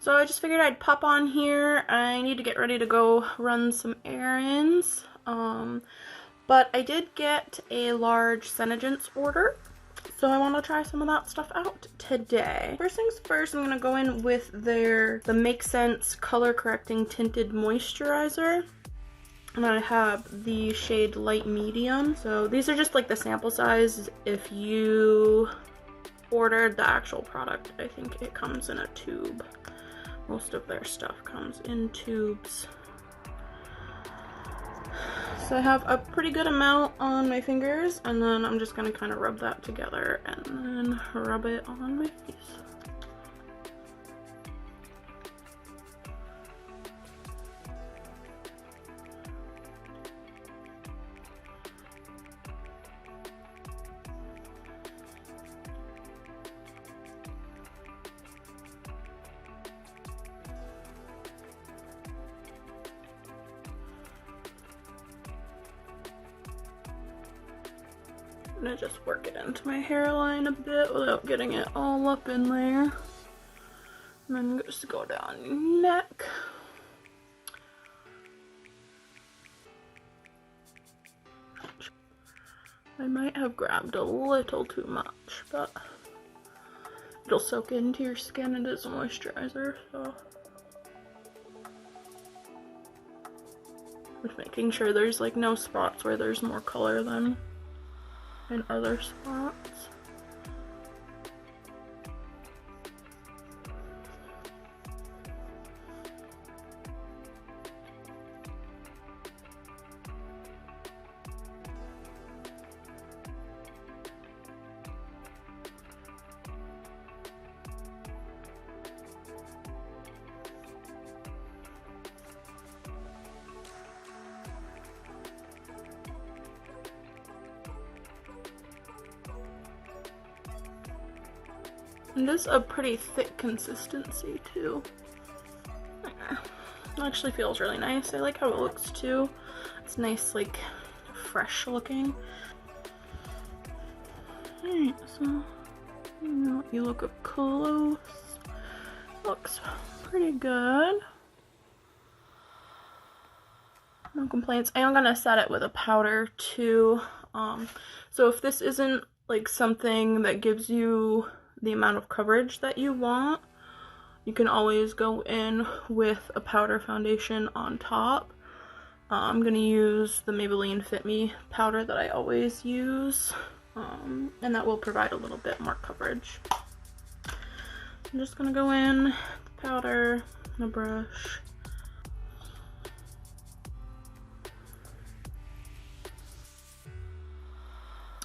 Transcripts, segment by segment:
So I just figured I'd pop on here. I need to get ready to go run some errands. But I did get a large Senegence order, so I want to try some of that stuff out today. First things first, I'm going to go in with the MakeSense Color Correcting Tinted Moisturizer. And I have the shade Light Medium. So these are just like the sample size. If you ordered the actual product, I think it comes in a tube. Most of their stuff comes in tubes. So I have a pretty good amount on my fingers, and then I'm just going to kind of rub that together and then rub it on my face. I'm gonna just work it into my hairline a bit without getting it all up in there. And then just go down your neck. I might have grabbed a little too much, but it'll soak into your skin. It is a moisturizer, so just making sure there's like no spots where there's more color than in other spots. And it is a pretty thick consistency too. It actually feels really nice. I like how it looks too. It's nice, like fresh looking. Alright, so you look up close. Looks pretty good. No complaints. I am gonna set it with a powder too. So if this isn't like something that gives you the amount of coverage that you want, you can always go in with a powder foundation on top. I'm gonna use the Maybelline Fit Me powder that I always use, and that will provide a little bit more coverage. I'm just gonna go in with the powder and a brush.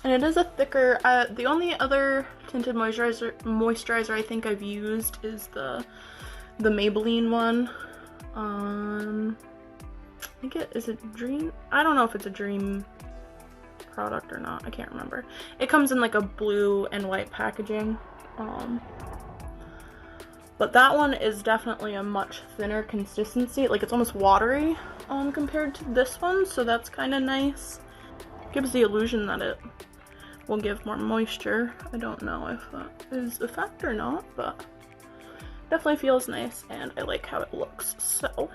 And it is a thicker, the only other tinted moisturizer I think I've used is the Maybelline one. I think is it Dream? I don't know if it's a Dream product or not. I can't remember. It comes in like a blue and white packaging. But that one is definitely a much thinner consistency. Like it's almost watery compared to this one, so that's kind of nice. Gives the illusion that it will give more moisture. I don't know if that is a fact or not, but definitely feels nice and I like how it looks, so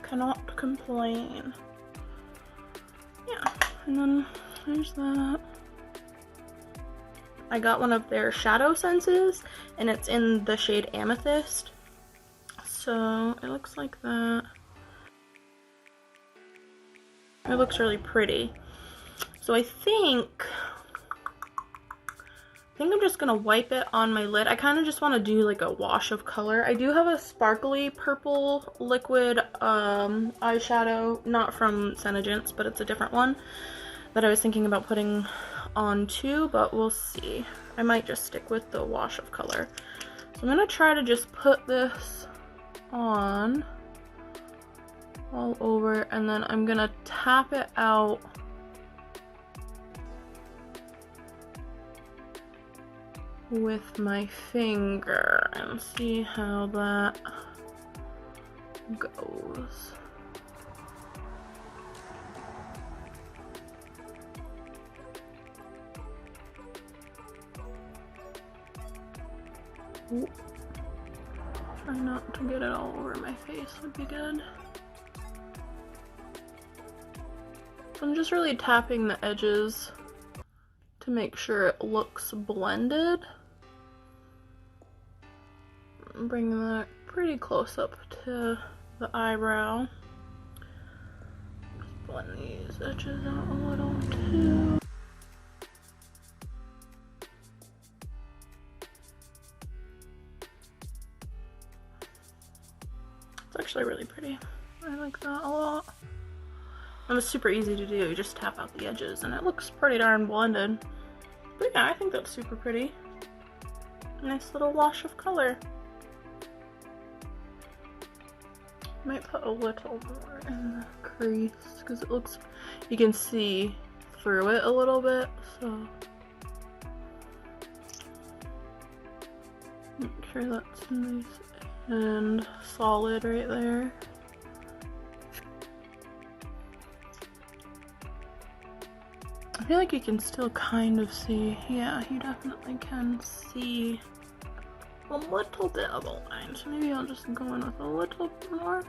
cannot complain. Yeah, and then there's that. I got one of their ShadowSenses and it's in the shade Amethyst, so it looks like that. It looks really pretty. So I think I'm just gonna wipe it on my lid. I kind of just want to do like a wash of color. I do have a sparkly purple liquid eyeshadow, not from Senegence, but it's a different one that I was thinking about putting on too, but we'll see. I might just stick with the wash of color. So I'm gonna try to just put this on all over, and then I'm gonna tap it out with my finger and see how that goes. Ooh. Try not to get it all over my face would be good. So I'm just really tapping the edges to make sure it looks blended. I'm bringing that pretty close up to the eyebrow. Just blend these edges out a little too. It's actually really pretty. I like that a lot. And it's super easy to do. You just tap out the edges and it looks pretty darn blended. But yeah, I think that's super pretty. Nice little wash of color. Might put a little more in the crease because it looks, you can see through it a little bit, so make sure that's nice and solid right there. I feel like you can still kind of see, yeah, you definitely can see a little bit of a line, so maybe I'll just go in with a little bit more.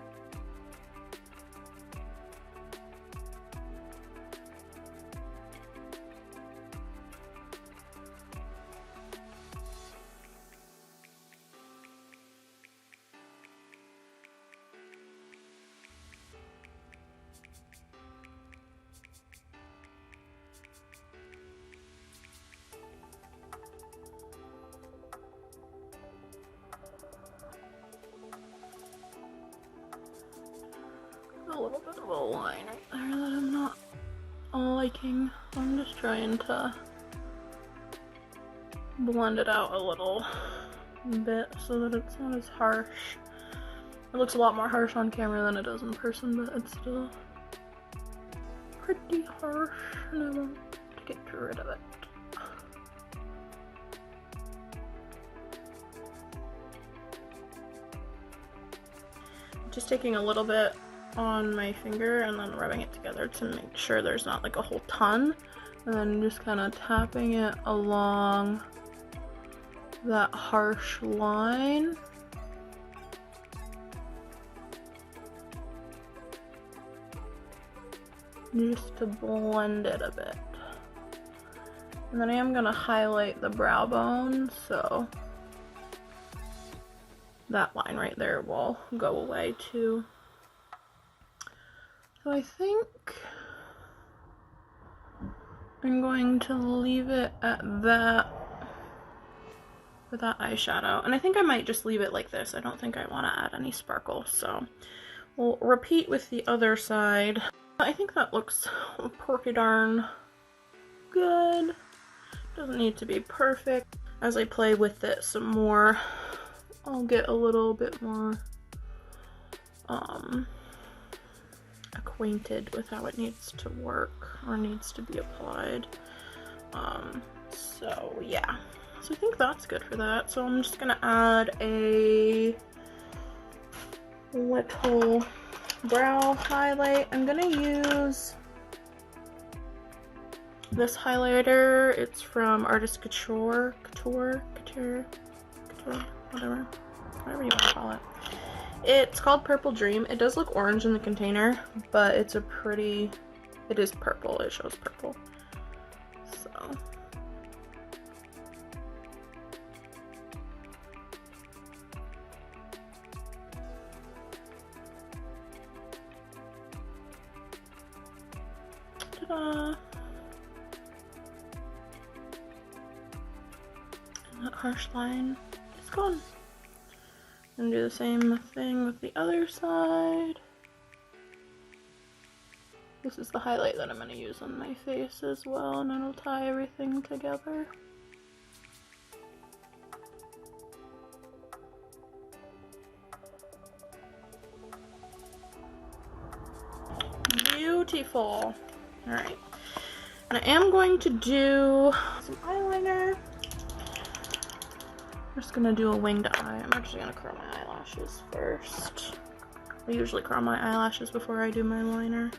A little bit of a line right there that I'm not liking. I'm just trying to blend it out a little bit so that it's not as harsh. It looks a lot more harsh on camera than it does in person, but it's still pretty harsh and I want to get rid of it. Just taking a little bit on my finger and then rubbing it together to make sure there's not like a whole ton, and then just kind of tapping it along that harsh line. Just to blend it a bit. And then I am going to highlight the brow bone, so that line right there will go away too. So I think I'm going to leave it at that for that eyeshadow. And I think I might just leave it like this. I don't think I want to add any sparkle. So we'll repeat with the other side. I think that looks pretty darn good. Doesn't need to be perfect. As I play with it some more, I'll get a little bit more acquainted with how it needs to work or needs to be applied. So yeah, so I think that's good for that. So I'm just gonna add a little brow highlight. I'm gonna use this highlighter. It's from Artist Couture, whatever you want to call it. It's called Purple Dream. It does look orange in the container, but it's a pretty, it is purple. It shows purple. So. Ta-da! And that harsh line is gone. And do the same thing with the other side. This is the highlight that I'm going to use on my face as well, and it'll tie everything together. Beautiful. Alright. And I am going to do some eyeliner. I'm just gonna do a winged eye. I'm actually gonna curl my eyelashes first. I usually curl my eyelashes before I do my liner.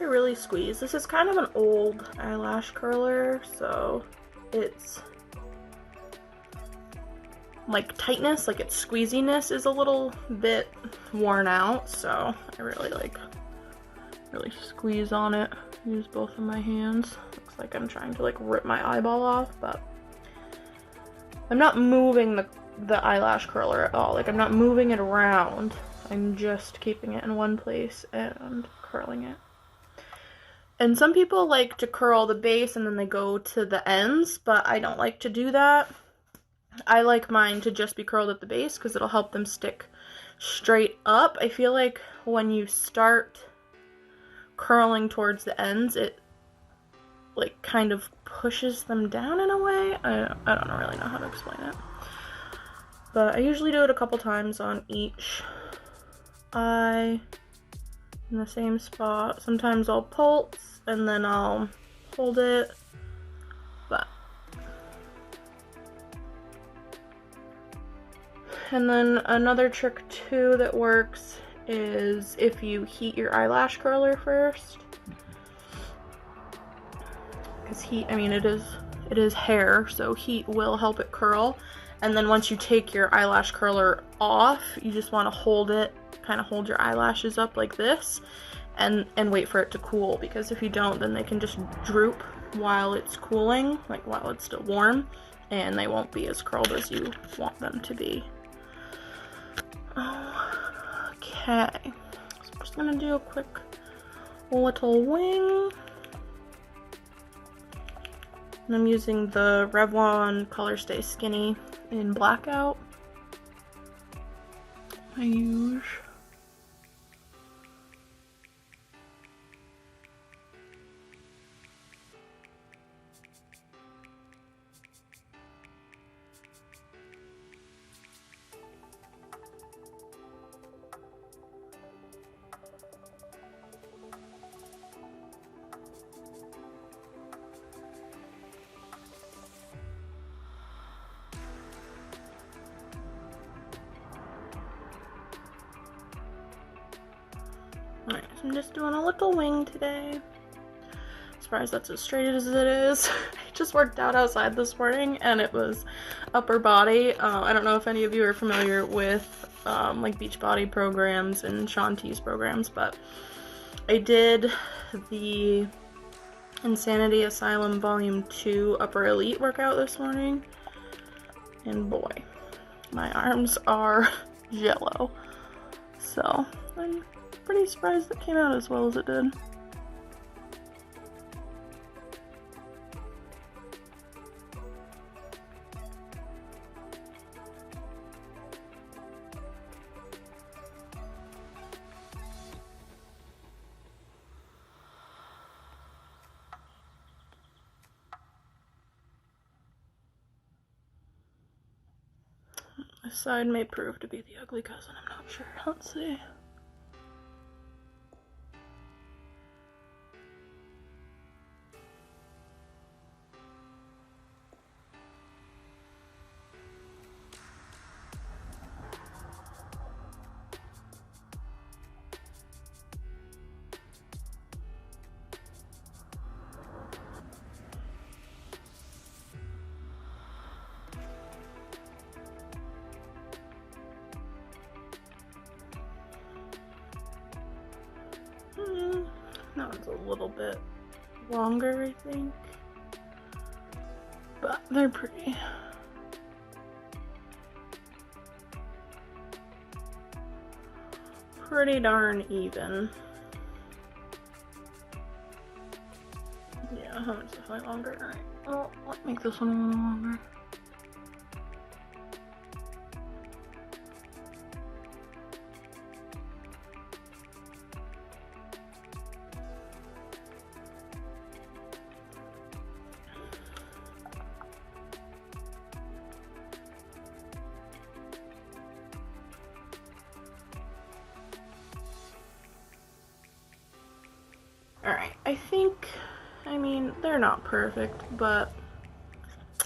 to really squeeze. This is kind of an old eyelash curler, so it's like tightness, like its squeeziness is a little bit worn out, so I really squeeze on it. Use both of my hands. Looks like I'm trying to like rip my eyeball off, but I'm not moving the eyelash curler at all. Like, I'm not moving it around. I'm just keeping it in one place and curling it. And some people like to curl the base and then they go to the ends, but I don't like to do that. I like mine to just be curled at the base because it'll help them stick straight up. I feel like when you start curling towards the ends, it like kind of pushes them down in a way. I don't really know how to explain it. But I usually do it a couple times on each eye in the same spot. Sometimes I'll pulse and then I'll hold it. And then another trick too that works is if you heat your eyelash curler first. Because heat, I mean, it is hair, so heat will help it curl. And then once you take your eyelash curler off, you just want to hold it, kind of hold your eyelashes up like this and wait for it to cool, because if you don't, then they can just droop while it's cooling, like while it's still warm, and they won't be as curled as you want them to be. Okay, so I'm just gonna do a quick little wing. And I'm using the Revlon Color Stay Skinny in Blackout. I use. Alright, so I'm just doing a little wing today. Surprised that's as straight as it is. I just worked out outside this morning and it was upper body. I don't know if any of you are familiar with like Beachbody programs and Shanti's programs, but I did the Insanity Asylum Volume 2 Upper Elite workout this morning. And boy, my arms are jello. So, I'm pretty surprised it came out as well as it did. This side may prove to be the ugly cousin, I'm not sure. Let's see. That one's a little bit longer, I think, but they're pretty. Pretty darn even. Yeah, that one's definitely longer. Alright, well, let's make this one a little longer. Alright, I mean, they're not perfect, but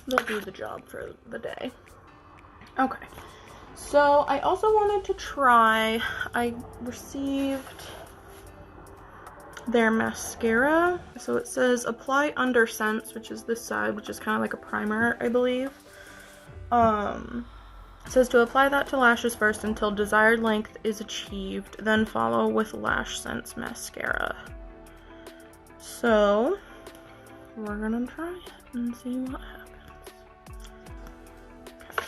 they'll do the job for the day. Okay, so I also wanted to try, I received their mascara. So it says apply UnderSense, which is this side, which is kind of like a primer, I believe. It says to apply that to lashes first until desired length is achieved, then follow with LashSense mascara. So we're gonna try it and see what happens. Okay.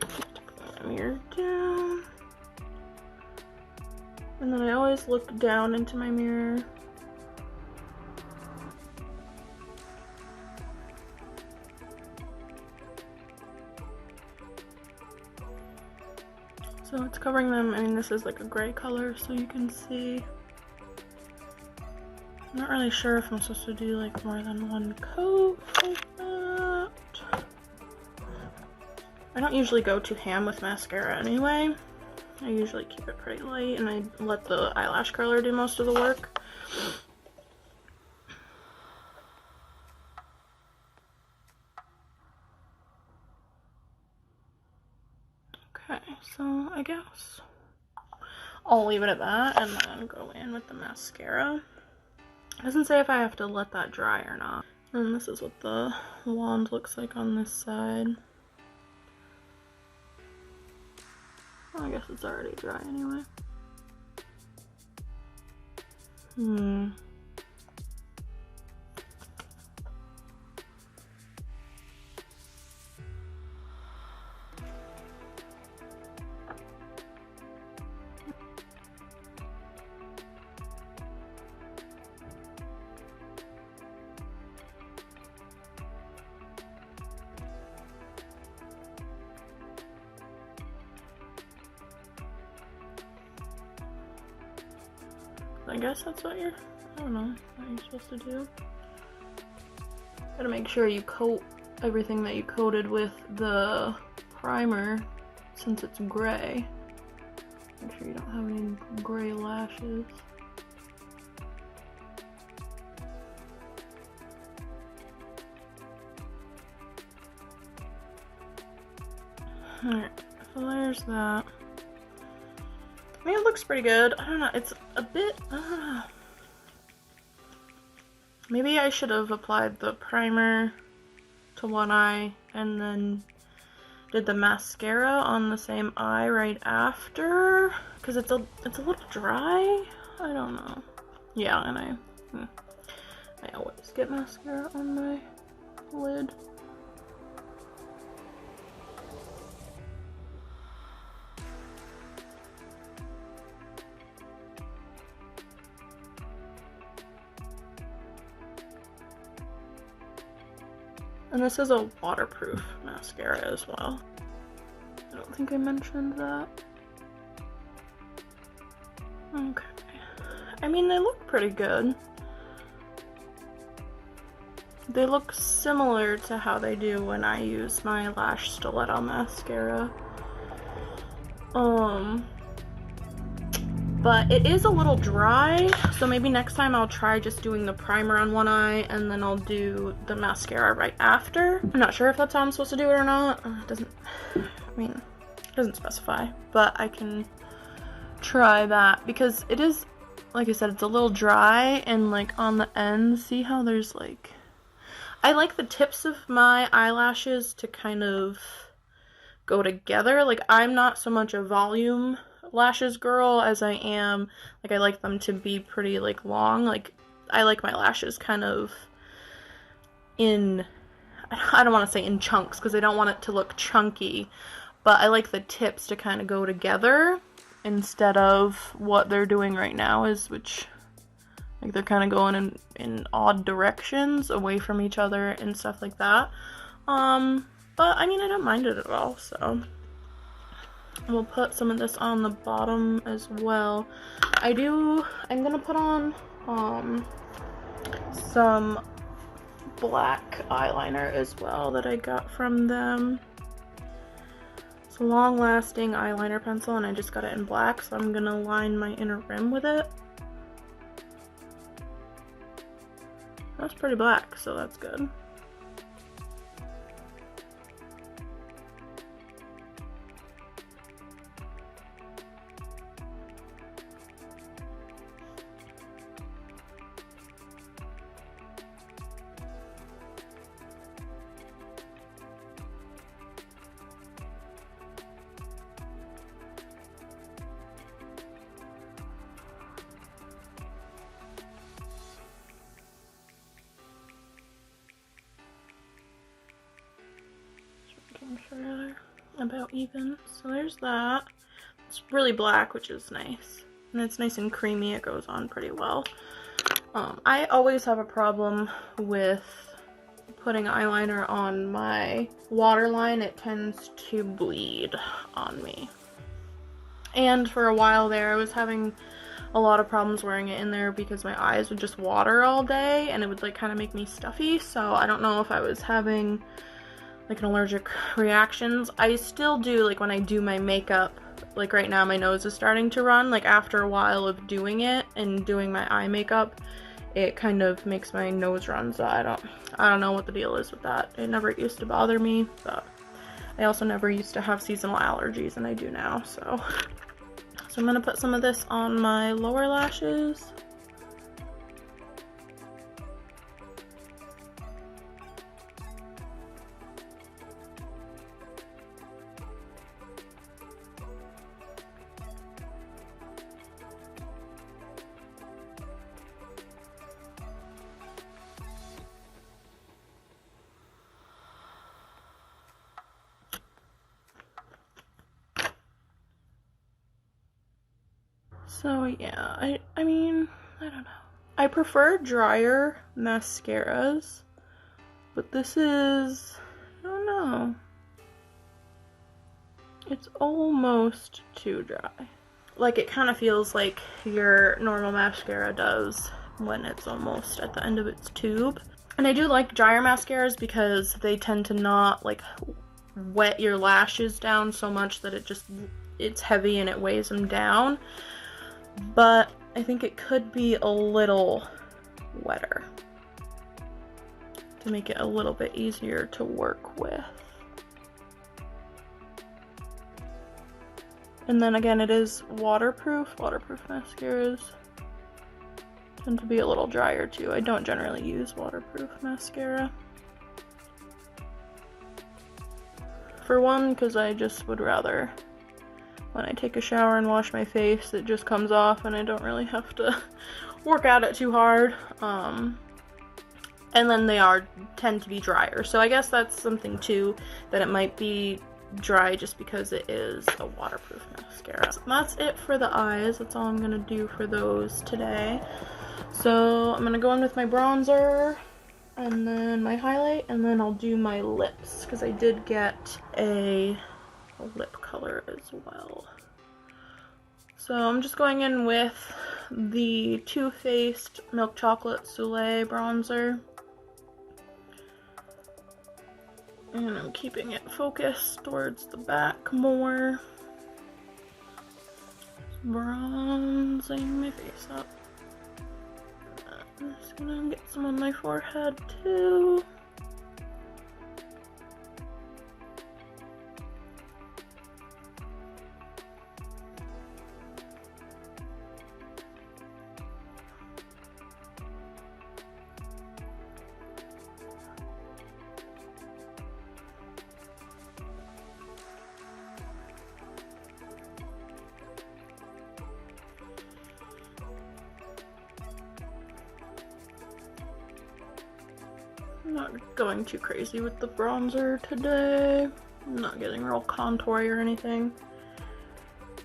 Take the mirror down. And then I always look down into my mirror. So it's covering them. I mean, this is like a gray color, so you can see. I'm not really sure if I'm supposed to do like more than one coat like that. I don't usually go too ham with mascara anyway. I usually keep it pretty light and I let the eyelash curler do most of the work. Okay, so I guess I'll leave it at that and then go in with the mascara. It doesn't say if I have to let that dry or not. And this is what the wand looks like on this side. Well, I guess it's already dry anyway. I guess that's what I don't know, what you're supposed to do. Gotta make sure you coat everything that you coated with the primer since it's gray. Make sure you don't have any gray lashes. Alright, so there's that. I mean, it looks pretty good. I don't know, it's a bit, I don't know. Maybe I should have applied the primer to one eye and then did the mascara on the same eye right after, because it's a little dry. I don't know. Yeah, and I always get mascara on my lid. And this is a waterproof mascara as well. I don't think I mentioned that. Okay. I mean, they look pretty good. They look similar to how they do when I use my Lash Stiletto mascara. But it is a little dry, so maybe next time I'll try just doing the primer on one eye and then I'll do the mascara right after. I'm not sure if that's how I'm supposed to do it or not. It doesn't specify, but I can try that because it is, like I said, it's a little dry and like on the ends, see how there's like, I like the tips of my eyelashes to kind of go together. Like, I'm not so much a volume lashes girl as I am, like, I like them to be pretty like long. Like, I like my lashes kind of in, I don't want to say in chunks because I don't want it to look chunky, but I like the tips to kind of go together instead of what they're doing right now, which like they're kind of going in odd directions away from each other and stuff like that. But I mean, I don't mind it at all, so we'll put some of this on the bottom as well. I'm gonna put on some black eyeliner as well that I got from them. It's a long-lasting eyeliner pencil and I just got it in black, so I'm gonna line my inner rim with it. That's pretty black, so that's good. about even. So there's that. It's really black, which is nice. And it's nice and creamy. It goes on pretty well. I always have a problem with putting eyeliner on my waterline. It tends to bleed on me. And for a while there, I was having a lot of problems wearing it in there because my eyes would just water all day and it would like kind of make me stuffy. So I don't know if I was having like an allergic reactions. I still do, like when I do my makeup, like right now my nose is starting to run. Like after a while of doing it and doing my eye makeup, it kind of makes my nose run. So I don't know what the deal is with that. It never used to bother me, but I also never used to have seasonal allergies, and I do now. So I'm gonna put some of this on my lower lashes. So yeah, I mean, I don't know. I prefer drier mascaras, but this is, I don't know. It's almost too dry. Like it kind of feels like your normal mascara does when it's almost at the end of its tube. And I do like drier mascaras because they tend to not like wet your lashes down so much that it's heavy and it weighs them down. But I think it could be a little wetter to make it a little bit easier to work with. And then again, it is waterproof. Waterproof mascaras tend to be a little drier too. I don't generally use waterproof mascara. For one, because I just would rather, when I take a shower and wash my face, it just comes off and I don't really have to work at it too hard. And then they tend to be drier. So I guess that's something too, that it might be dry just because it is a waterproof mascara. So that's it for the eyes. That's all I'm gonna do for those today. So I'm gonna go in with my bronzer and then my highlight, and then I'll do my lips because I did get a lip color as well. So I'm just going in with the Too Faced Milk Chocolate Soleil bronzer. And I'm keeping it focused towards the back more. Bronzing my face up. I'm just gonna get some on my forehead too. I'm not going too crazy with the bronzer today. I'm not getting real contoury or anything.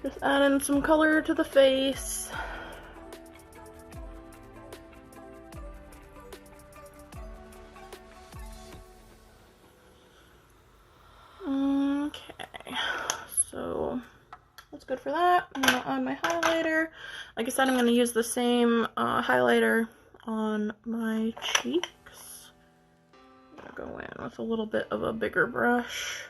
Just adding some color to the face. Okay, so that's good for that. I'm gonna add my highlighter. Like I said, I'm gonna use the same highlighter on my cheeks. Go in with a little bit of a bigger brush.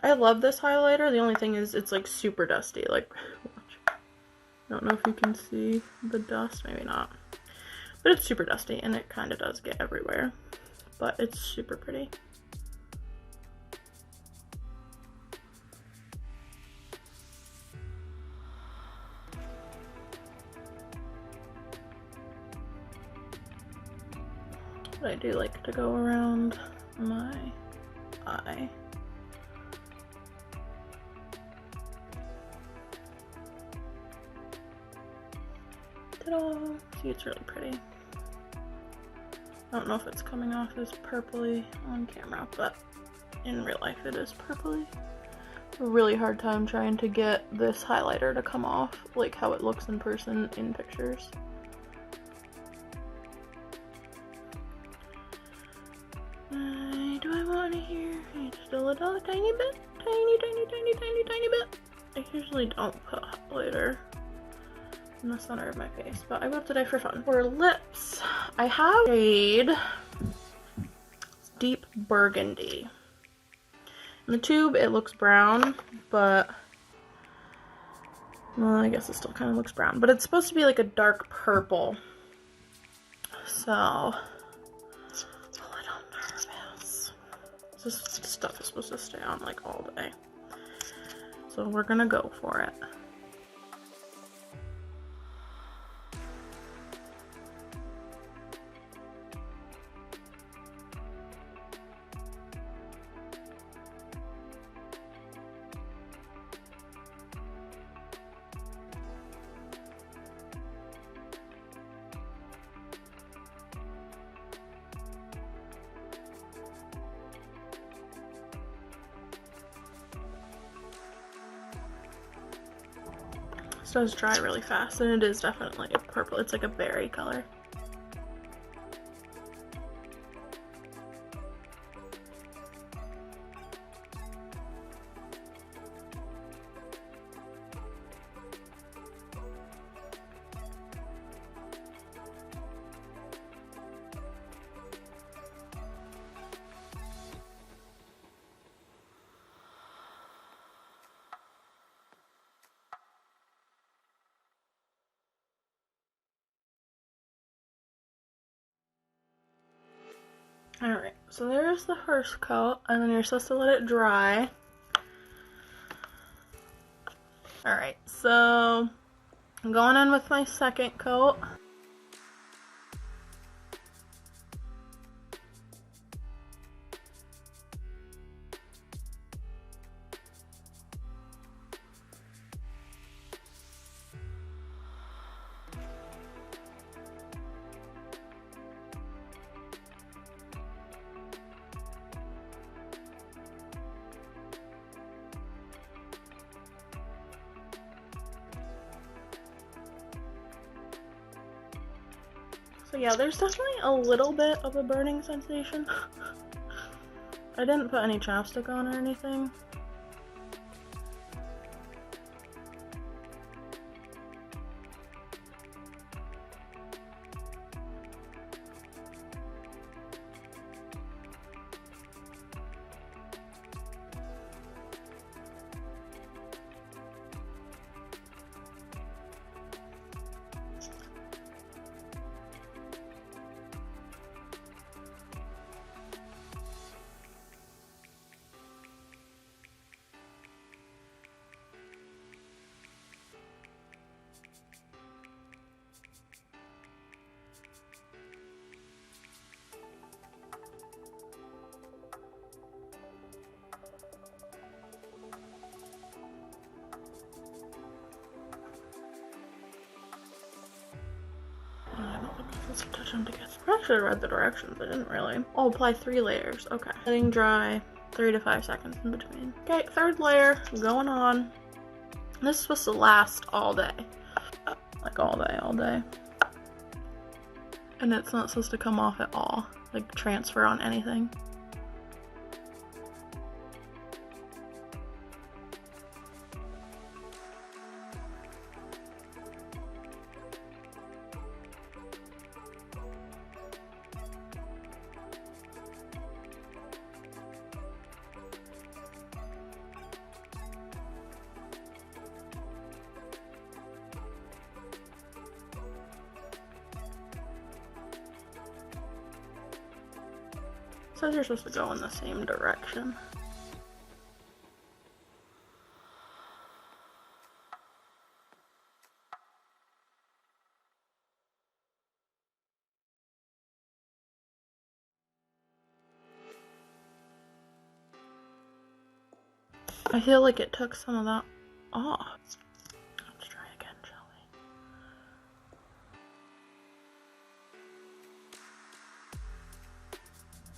I love this highlighter. The only thing is it's like super dusty. Like, watch. I don't know if you can see the dust, maybe not. But it's super dusty and it kind of does get everywhere. But it's super pretty. I do like to go around my eye. Ta-da! See, it's really pretty. I don't know if it's coming off as purpley on camera, but in real life it is purpley. A really hard time trying to get this highlighter to come off like how it looks in person in pictures. Do I want to hear just a little tiny bit? Tiny bit. I usually don't put highlighter in the center of my face, but I will today for fun. For lips, I have shade Deep Burgundy. In the tube, it looks brown, but well, I guess it still kind of looks brown, but it's supposed to be like a dark purple. So, I'm a little nervous. This stuff is supposed to stay on like all day. So we're gonna go for it. This does dry really fast, and it is definitely a purple. It's like a berry color. Alright, so there's the first coat, and then you're supposed to let it dry. Alright, so I'm going in with my second coat. So yeah, there's definitely a little bit of a burning sensation. I didn't put any chapstick on or anything. Touch them together. I should have read the directions. I didn't really. Oh, apply 3 layers. Okay. Letting dry 3 to 5 seconds in between. Okay, third layer going on. This is supposed to last all day. Like all day. And it's not supposed to come off at all. Like transfer on anything. Says you're supposed to go in the same direction. I feel like it took some of that off. Let's try again, shall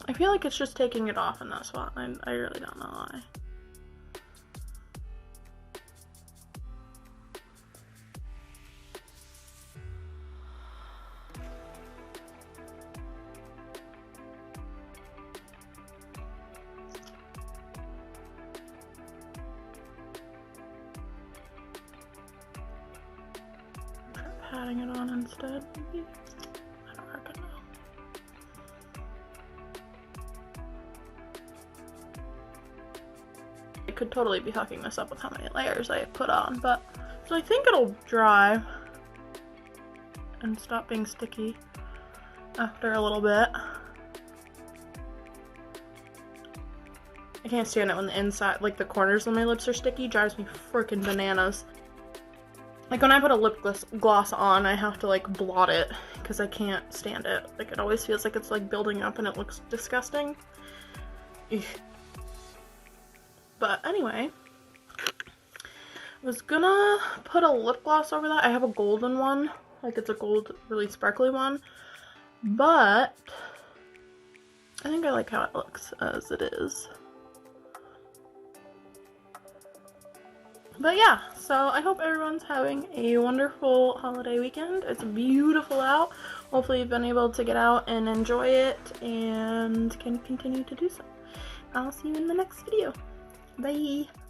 I feel like it's just taking it off in that spot. I really don't know why. Patting it on instead, maybe? I don't reckon no. I could totally be hooking this up with how many layers I put on, but so I think it'll dry and stop being sticky after a little bit. I can't stand it when the inside, like the corners of my lips are sticky. It drives me freaking bananas. Like when I put a lip gloss on, I have to like blot it because I can't stand it. Like it always feels like it's like building up and it looks disgusting. Eesh. But anyway, I was gonna put a lip gloss over that. I have a golden one, like it's a gold, really sparkly one. But I think I like how it looks as it is. But yeah, so I hope everyone's having a wonderful holiday weekend. It's beautiful out. Hopefully you've been able to get out and enjoy it and can continue to do so. I'll see you in the next video. Bye!